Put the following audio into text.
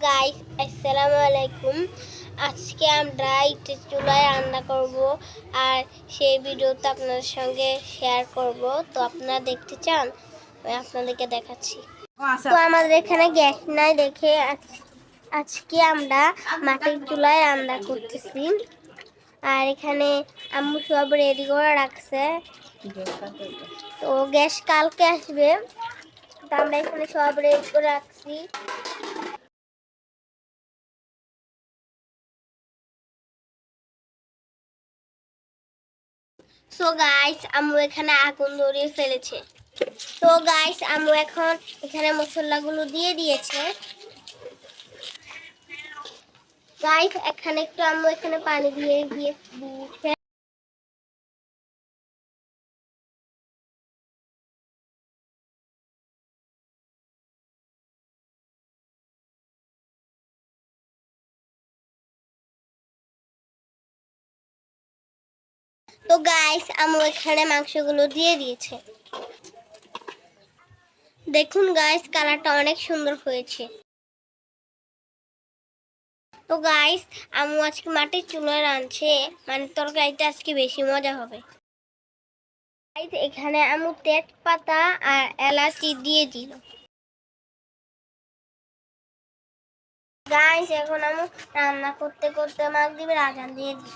Guys, আসসালামু আলাইকুম। আজকে আমরা ইটের চুলায় রান্না করব আর সেই ভিডিওটা আপনাদের সঙ্গে শেয়ার করব। তো আপনারা দেখতে চান? আমি আপনাদেরকে দেখাচ্ছি। তো আমাদের এখানে গ্যাস নাই দেখে আজকে আমরা মাটির চুলায় রান্না করতেছি। আর এখানে আম্মু সব রেডি করে রাখছে। তো গ্যাস কালকে আসবে, তো আমরা এখানে সব রেডি করে রাখছি। সো গাইস, আম্মু এখানে আগুন ধরিয়ে ফেলেছে। তো গাইস, আম্মু এখন এখানে মশলাগুলো দিয়ে দিয়েছে। গাইস, এখানে একটু আম্মু এখানে পানি দিয়ে দিয়েছে। তো গাইস, আম্মু এখানে মাংসগুলো দিয়ে দিয়েছে। দেখুন গাইস, কালারটা অনেক সুন্দর হয়েছে। তো গাইস, আম্মু আজকে মাটির চুলায় রাঁধছে, মানে তরকারিটা আজকে বেশি মজা হবে। গাইস, এখানে আম্মু তেজপাতা আর এলাচি দিয়ে দিল। গাইস, এখন আম্মু রান্না করতে করতে মাগরিবের আজান দিয়ে দিল।